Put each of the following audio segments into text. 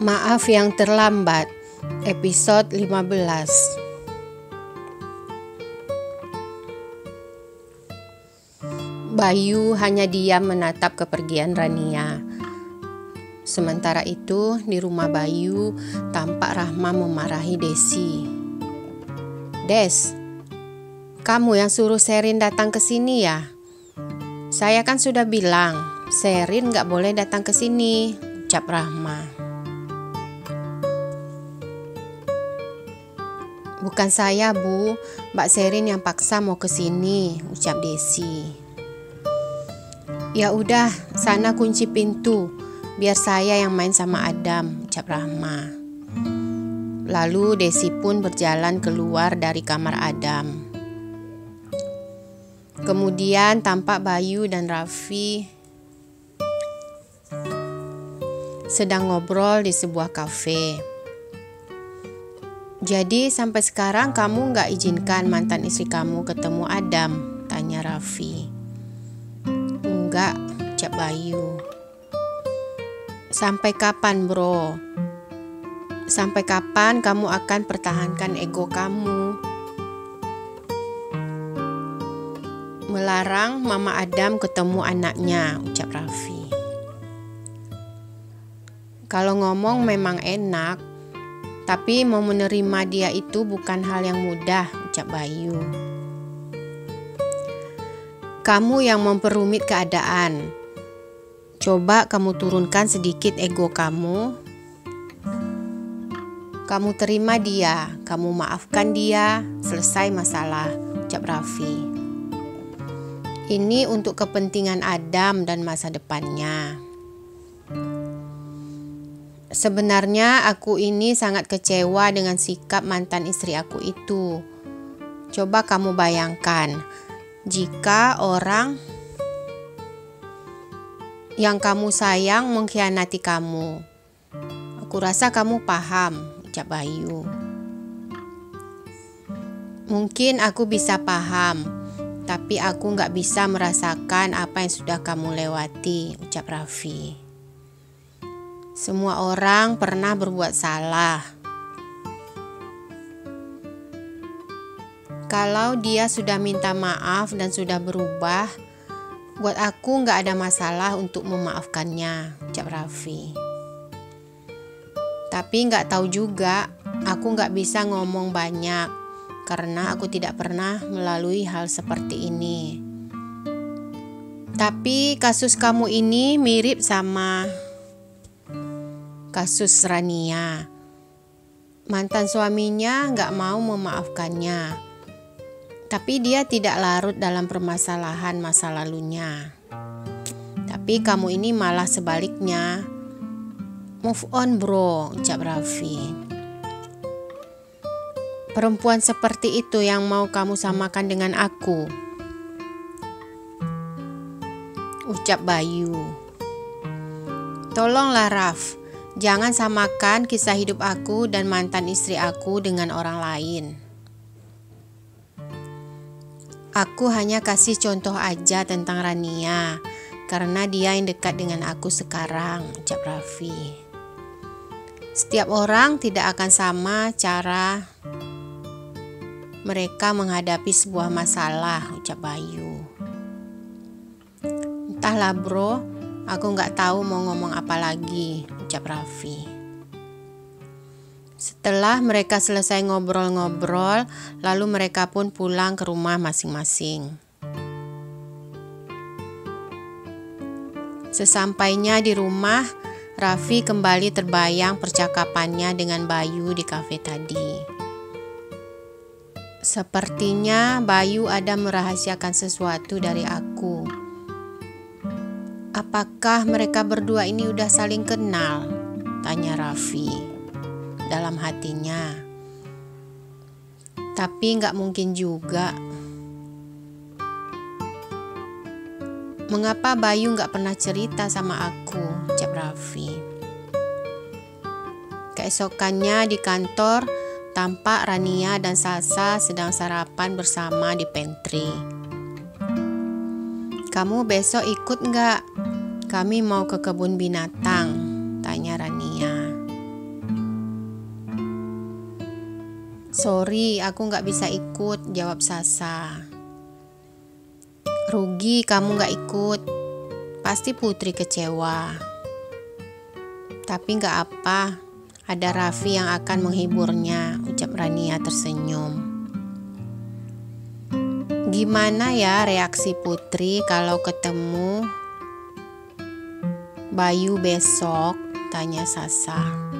Maaf yang terlambat, episode 15. Bayu hanya diam menatap kepergian Rania. Sementara itu, di rumah Bayu, tampak Rahma memarahi Desi. "Des, kamu yang suruh Sherin datang ke sini ya? Saya kan sudah bilang, Sherin gak boleh datang ke sini," ucap Rahma. "Bukan saya, Bu. Mbak Sherin yang paksa mau ke sini," ucap Desi. "Ya udah, sana kunci pintu. Biar saya yang main sama Adam," ucap Rahma. Lalu Desi pun berjalan keluar dari kamar Adam. Kemudian tampak Bayu dan Raffi sedang ngobrol di sebuah kafe. "Jadi sampai sekarang kamu gak izinkan mantan istri kamu ketemu Adam?" tanya Raffi. "Enggak," ucap Bayu. "Sampai kapan, bro? Sampai kapan kamu akan pertahankan ego kamu? Melarang Mama Adam ketemu anaknya," ucap Raffi. "Kalau ngomong memang enak, tapi mau menerima dia itu bukan hal yang mudah," ucap Bayu. "Kamu yang memperumit keadaan. Coba kamu turunkan sedikit ego kamu. Kamu terima dia, kamu maafkan dia, selesai masalah," ucap Raffi. "Ini untuk kepentingan Adam dan masa depannya. Sebenarnya aku ini sangat kecewa dengan sikap mantan istri aku itu. Coba kamu bayangkan, jika orang yang kamu sayang mengkhianati kamu. Aku rasa kamu paham," ucap Bayu. "Mungkin aku bisa paham, tapi aku gak bisa merasakan apa yang sudah kamu lewati," ucap Raffi. "Semua orang pernah berbuat salah. Kalau dia sudah minta maaf dan sudah berubah, buat aku gak ada masalah untuk memaafkannya," ucap Raffi. "Tapi gak tahu juga, aku gak bisa ngomong banyak karena aku tidak pernah melalui hal seperti ini. Tapi kasus kamu ini mirip sama kasus Rania. Mantan suaminya gak mau memaafkannya, tapi dia tidak larut dalam permasalahan masa lalunya. Tapi kamu ini malah sebaliknya. Move on, bro," ucap Raffi. "Perempuan seperti itu yang mau kamu samakan dengan aku," ucap Bayu. "Tolonglah Raf, jangan samakan kisah hidup aku dan mantan istri aku dengan orang lain. Aku hanya kasih contoh aja tentang Rania, karena dia yang dekat dengan aku sekarang," ucap Raffi. "Setiap orang tidak akan sama cara mereka menghadapi sebuah masalah," ucap Bayu. "Entahlah bro, aku gak tahu mau ngomong apa lagi," ucap Raffi. Setelah mereka selesai ngobrol-ngobrol, lalu mereka pun pulang ke rumah masing-masing. Sesampainya di rumah, Raffi kembali terbayang percakapannya dengan Bayu di kafe tadi. "Sepertinya Bayu ada merahasiakan sesuatu dari aku. Apakah mereka berdua ini udah saling kenal?" tanya Raffi dalam hatinya. "Tapi gak mungkin juga. Mengapa Bayu gak pernah cerita sama aku?" ucap Raffi. Keesokannya di kantor, tampak Rania dan Salsa sedang sarapan bersama di pantry. "Kamu besok ikut gak? Kami mau ke kebun binatang," tanya Rania. Sorry, aku nggak bisa ikut, jawab Sasa. Rugi kamu nggak ikut, pasti Putri kecewa. Tapi nggak apa, ada Raffi yang akan menghiburnya, ucap Rania tersenyum. Gimana ya reaksi Putri kalau ketemu Bayu besok? Tanya Sasa.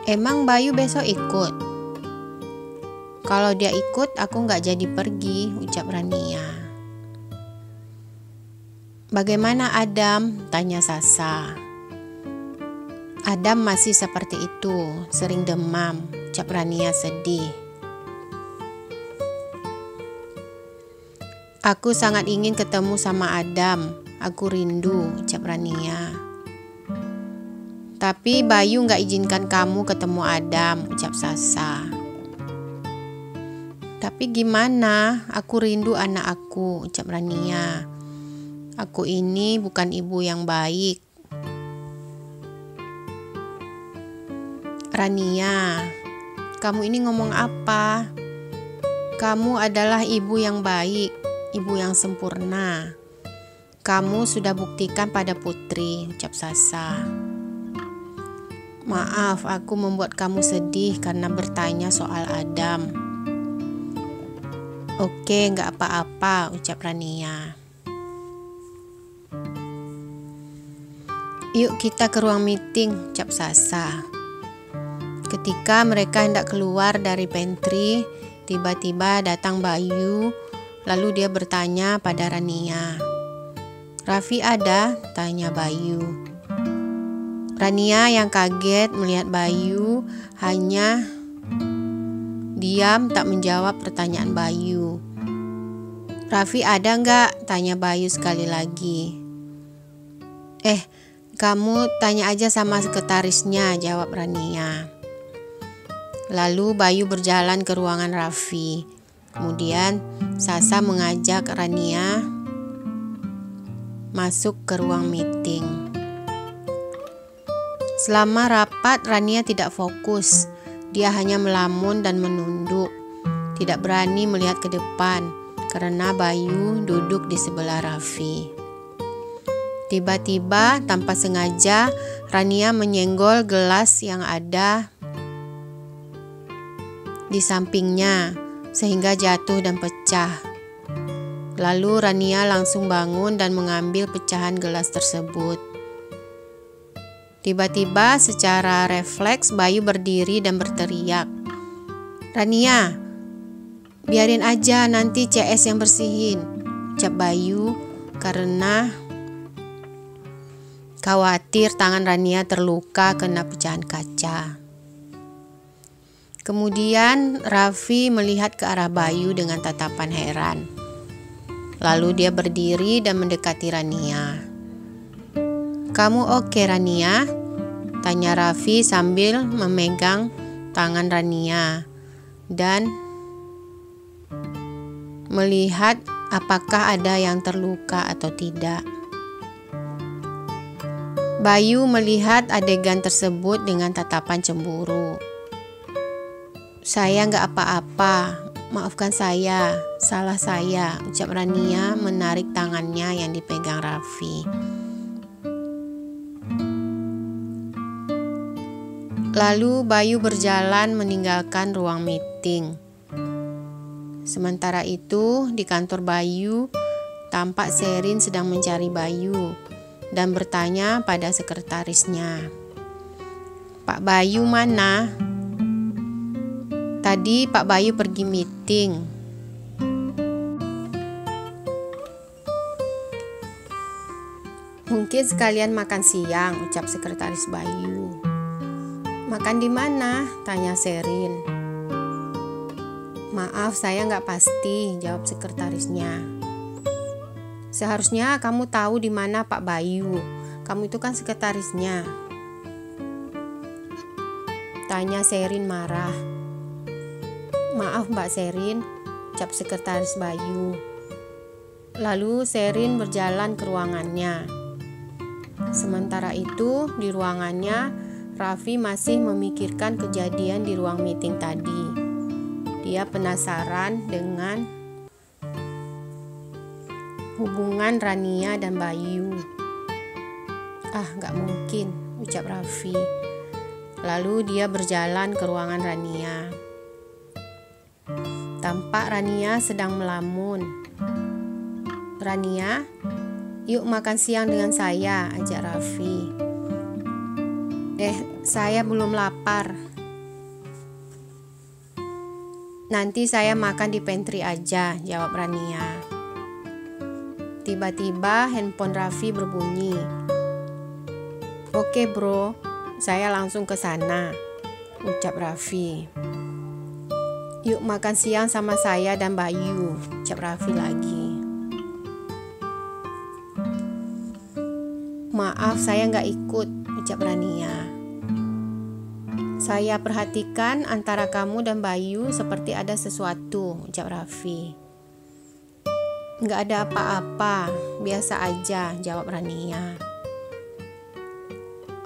Emang Bayu besok ikut? Kalau dia ikut, aku nggak jadi pergi, ucap Rania. Bagaimana Adam? Tanya Sasa. Adam masih seperti itu, sering demam, ucap Rania sedih. Aku sangat ingin ketemu sama Adam, aku rindu, ucap Rania. Tapi Bayu gak izinkan kamu ketemu Adam, ucap Sasa. Tapi gimana, aku rindu anak aku, ucap Rania. Aku ini bukan ibu yang baik. Rania, kamu ini ngomong apa? Kamu adalah ibu yang baik, ibu yang sempurna. Kamu sudah buktikan pada Putri, ucap Sasa. Maaf, aku membuat kamu sedih karena bertanya soal Adam. Oke, gak apa-apa, ucap Rania. Yuk kita ke ruang meeting, ucap Sasa. Ketika mereka hendak keluar dari pantry, tiba-tiba datang Bayu, lalu dia bertanya pada Rania. Raffi ada? Tanya Bayu. Rania yang kaget melihat Bayu hanya diam tak menjawab pertanyaan Bayu. Raffi ada nggak? Tanya Bayu sekali lagi. Kamu tanya aja sama sekretarisnya, jawab Rania. Lalu Bayu berjalan ke ruangan Raffi. Kemudian Sasa mengajak Rania masuk ke ruang meeting. Selama rapat, Rania tidak fokus. Dia hanya melamun dan menunduk. Tidak berani melihat ke depan karena Bayu duduk di sebelah Raffi. Tiba-tiba tanpa sengaja Rania menyenggol gelas yang ada di sampingnya sehingga jatuh dan pecah. Lalu Rania langsung bangun dan mengambil pecahan gelas tersebut. Tiba-tiba secara refleks Bayu berdiri dan berteriak. Rania, biarin aja nanti CS yang bersihin, ucap Bayu karena khawatir tangan Rania terluka kena pecahan kaca. Kemudian Raffi melihat ke arah Bayu dengan tatapan heran. Lalu dia berdiri dan mendekati Rania. Kamu oke Rania? Tanya Raffi sambil memegang tangan Rania dan melihat apakah ada yang terluka atau tidak. Bayu melihat adegan tersebut dengan tatapan cemburu. Saya nggak apa-apa, maafkan saya, salah saya, ucap Rania menarik tangannya yang dipegang Raffi. Lalu Bayu berjalan meninggalkan ruang meeting. Sementara itu di kantor Bayu, tampak Sherin sedang mencari Bayu dan bertanya pada sekretarisnya. Pak Bayu mana? Tadi Pak Bayu pergi meeting. Mungkin sekalian makan siang, ucap sekretaris Bayu. Makan di mana? Tanya Sherin. Maaf, saya nggak pasti, jawab sekretarisnya. Seharusnya kamu tahu di mana Pak Bayu. Kamu itu kan sekretarisnya. Tanya Sherin marah. Maaf Mbak Sherin, ucap sekretaris Bayu. Lalu Sherin berjalan ke ruangannya. Sementara itu di ruangannya Raffi masih memikirkan kejadian di ruang meeting tadi. Dia penasaran dengan hubungan Rania dan Bayu. Gak mungkin, ucap Raffi. Lalu dia berjalan ke ruangan Rania. Tampak Rania sedang melamun. "Rania, yuk makan siang dengan saya," ajak Raffi. Saya belum lapar. "Nanti saya makan di pantry aja," jawab Rania. Tiba-tiba handphone Raffi berbunyi. "Oke bro, saya langsung ke sana," ucap Raffi. "Yuk makan siang sama saya dan Bayu," ucap Raffi lagi. "Maaf, saya nggak ikut," ucap Rania. "Saya perhatikan antara kamu dan Bayu seperti ada sesuatu," ucap Raffi. "Nggak ada apa-apa, biasa aja," jawab Rania.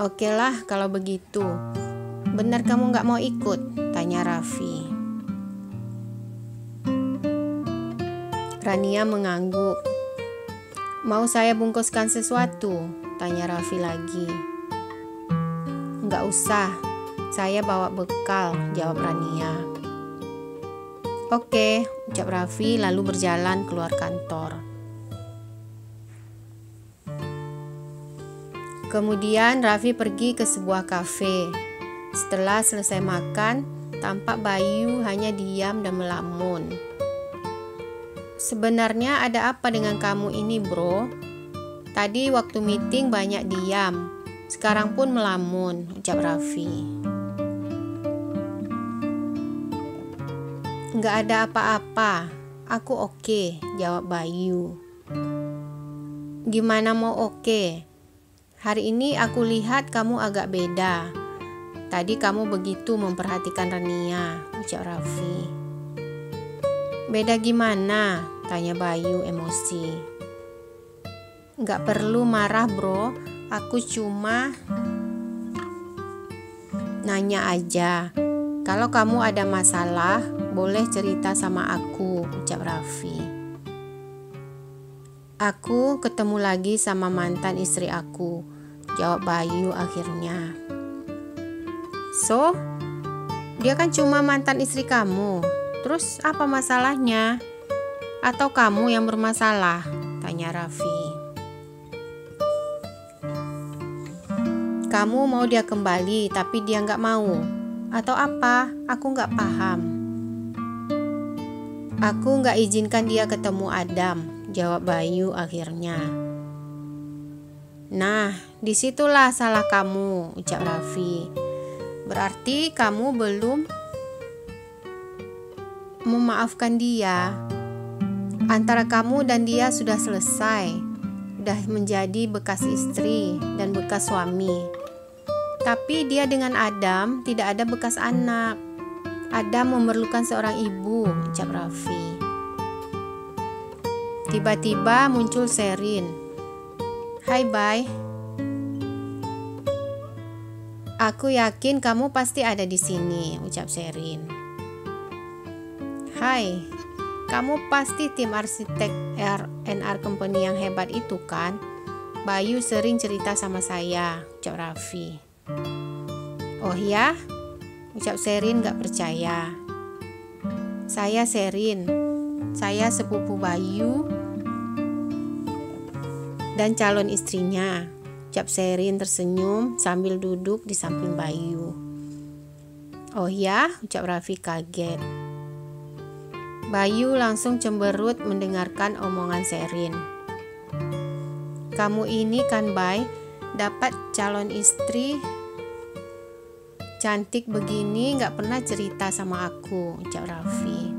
"Oke lah kalau begitu. Benar kamu nggak mau ikut?" tanya Raffi. Rania mengangguk. "Mau saya bungkuskan sesuatu?" tanya Raffi lagi. "Nggak usah, saya bawa bekal," jawab Rania. "Oke," ucap Raffi lalu berjalan keluar kantor. Kemudian Raffi pergi ke sebuah kafe. Setelah selesai makan, tampak Bayu hanya diam dan melamun. "Sebenarnya ada apa dengan kamu ini, bro? Tadi waktu meeting banyak diam, sekarang pun melamun," ucap Raffi. "Nggak ada apa-apa, aku oke," jawab Bayu. "Gimana mau oke? Hari ini aku lihat kamu agak beda. Tadi kamu begitu memperhatikan Rania," ucap Raffi. "Beda gimana?" tanya Bayu emosi. "Nggak perlu marah bro, aku cuma nanya aja. Kalau kamu ada masalah, boleh cerita sama aku," ucap Raffi. "Aku ketemu lagi sama mantan istri aku," jawab Bayu akhirnya. "So, dia kan cuma mantan istri kamu. Terus apa masalahnya? Atau kamu yang bermasalah?" tanya Raffi. "Kamu mau dia kembali tapi dia nggak mau? Atau apa? Aku nggak paham." "Aku nggak izinkan dia ketemu Adam," jawab Bayu akhirnya. "Nah, disitulah salah kamu," ucap Raffi. "Berarti kamu belum memaafkan dia. Antara kamu dan dia sudah selesai, sudah menjadi bekas istri dan bekas suami. Tapi dia dengan Adam tidak ada bekas anak. Adam memerlukan seorang ibu," ucap Raffi. Tiba-tiba muncul Sherin. "Hai Bay, aku yakin kamu pasti ada di sini," ucap Sherin. "Hai, kamu pasti tim arsitek R&R Company yang hebat itu kan? Bayu sering cerita sama saya," ucap Raffi. "Oh ya?" ucap Sherin gak percaya. "Saya Sherin, saya sepupu Bayu dan calon istrinya," ucap Sherin tersenyum sambil duduk di samping Bayu. "Oh ya?" ucap Raffi kaget. Bayu langsung cemberut mendengarkan omongan Sherin. "Kamu ini kan Bay, dapat calon istri cantik begini gak pernah cerita sama aku," ucap Raffi.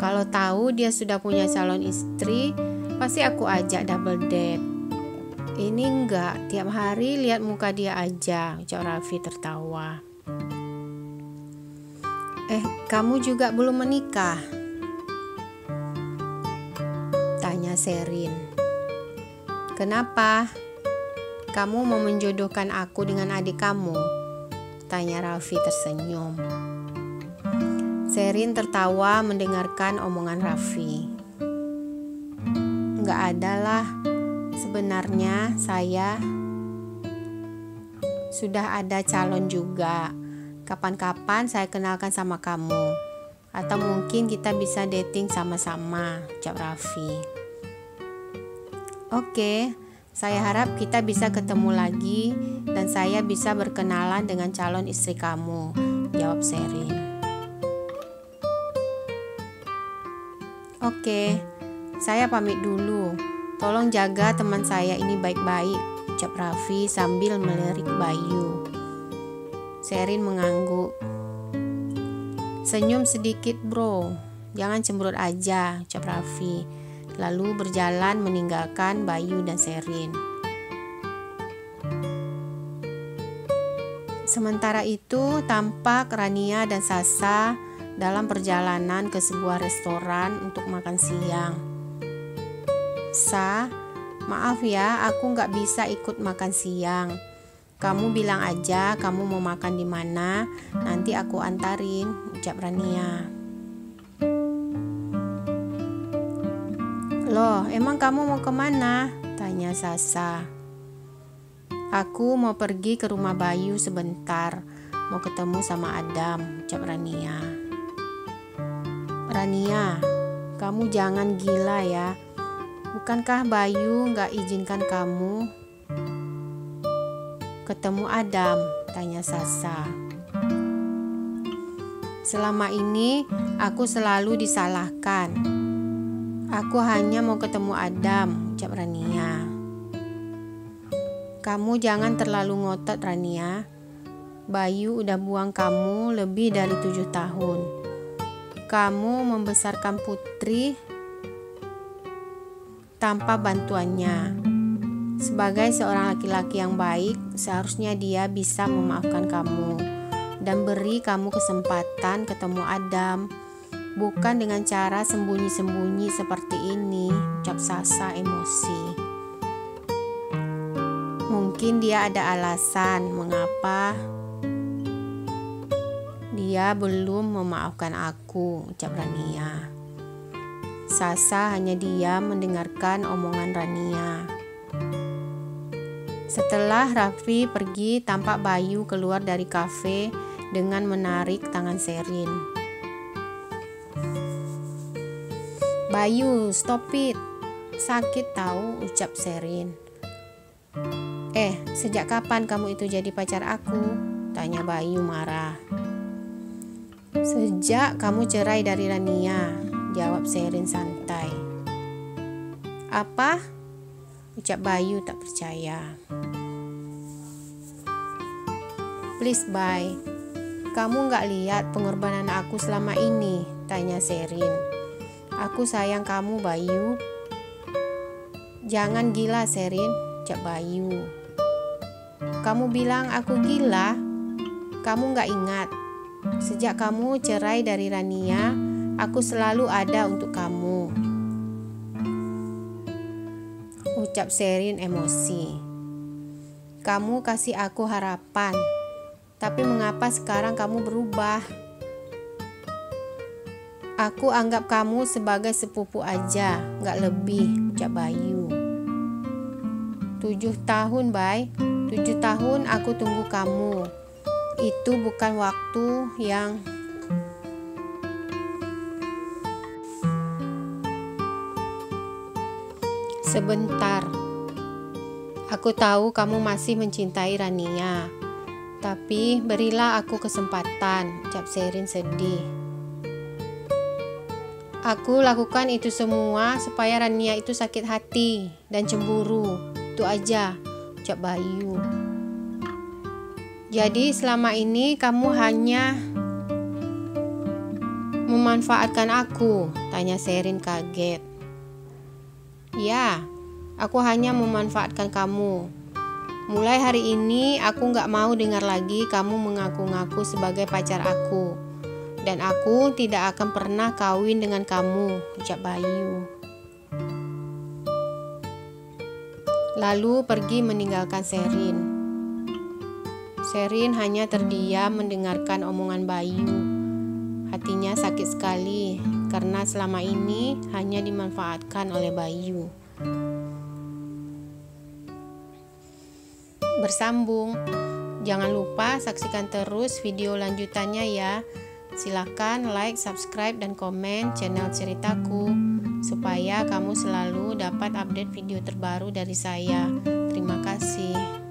"Kalau tahu dia sudah punya calon istri, pasti aku ajak double date. Ini enggak, tiap hari lihat muka dia aja," ucap Raffi tertawa. Kamu juga belum menikah?" tanya Sherin. "Kenapa?" Kamu mau menjodohkan aku dengan adik kamu? Tanya Raffi tersenyum. Sherin tertawa mendengarkan omongan Raffi. Nggak ada lah, sebenarnya saya sudah ada calon juga. Kapan-kapan saya kenalkan sama kamu. Atau mungkin kita bisa dating sama-sama, ucap Raffi. Oke, saya harap kita bisa ketemu lagi dan saya bisa berkenalan dengan calon istri kamu, jawab Sherin. Oke, saya pamit dulu. Tolong jaga teman saya ini baik-baik, ucap Raffi sambil melirik Bayu. Sherin mengangguk. Senyum sedikit bro, jangan cemberut aja, ucap Raffi. Lalu berjalan meninggalkan Bayu dan Sherin. Sementara itu tampak Rania dan Sasa dalam perjalanan ke sebuah restoran untuk makan siang. Sa, maaf ya aku gak bisa ikut makan siang. Kamu bilang aja kamu mau makan di mana, nanti aku antarin, ucap Rania. Loh, emang kamu mau kemana? Tanya Sasa. Aku mau pergi ke rumah Bayu sebentar, mau ketemu sama Adam, ucap Rania. Rania, kamu jangan gila ya. Bukankah Bayu gak izinkan kamu ketemu Adam? Tanya Sasa. Selama ini aku selalu disalahkan. Aku hanya mau ketemu Adam, ucap Rania. Kamu jangan terlalu ngotot Rania. Bayu udah buang kamu lebih dari 7 tahun. Kamu membesarkan Putri tanpa bantuannya. Sebagai seorang laki-laki yang baik, seharusnya dia bisa memaafkan kamu dan beri kamu kesempatan ketemu Adam, bukan dengan cara sembunyi-sembunyi seperti ini, ucap Sasa emosi. Mungkin dia ada alasan mengapa dia belum memaafkan aku, ucap Rania. Sasa hanya diam mendengarkan omongan Rania. Setelah Raffi pergi, tampak Bayu keluar dari kafe dengan menarik tangan Sherin. Bayu, stop it. Sakit tahu, ucap Sherin. Sejak kapan kamu itu jadi pacar aku? Tanya Bayu marah. Sejak kamu cerai dari Rania, jawab Sherin santai. Apa? Ucap Bayu tak percaya. Please Bay, kamu gak lihat pengorbanan aku selama ini? Tanya Sherin. Aku sayang kamu Bayu. Jangan gila Sherin, ucap Bayu. Kamu bilang aku gila? Kamu gak ingat? Sejak kamu cerai dari Rania, aku selalu ada untuk kamu, ucap Sherin emosi. Kamu kasih aku harapan, tapi mengapa sekarang kamu berubah? Aku anggap kamu sebagai sepupu aja, gak lebih, ucap Bayu. 7 tahun, Bay. 7 tahun aku tunggu kamu. Itu bukan waktu yang sebentar. Aku tahu kamu masih mencintai Rania, tapi berilah aku kesempatan, ucap Sherin sedih. Aku lakukan itu semua supaya Rania itu sakit hati dan cemburu. Itu aja, ucap Bayu. Jadi selama ini kamu hanya memanfaatkan aku? Tanya Sherin kaget. Ya, aku hanya memanfaatkan kamu. Mulai hari ini aku gak mau dengar lagi kamu mengaku-ngaku sebagai pacar aku. Dan aku tidak akan pernah kawin dengan kamu, ucap Bayu. lalu pergi meninggalkan Sherin. Sherin hanya terdiam mendengarkan omongan Bayu. Hatinya sakit sekali karena selama ini hanya dimanfaatkan oleh Bayu. Bersambung. Jangan lupa saksikan terus video lanjutannya ya. Silakan like, subscribe, dan komen channel ceritaku supaya kamu selalu dapat update video terbaru dari saya. Terima kasih.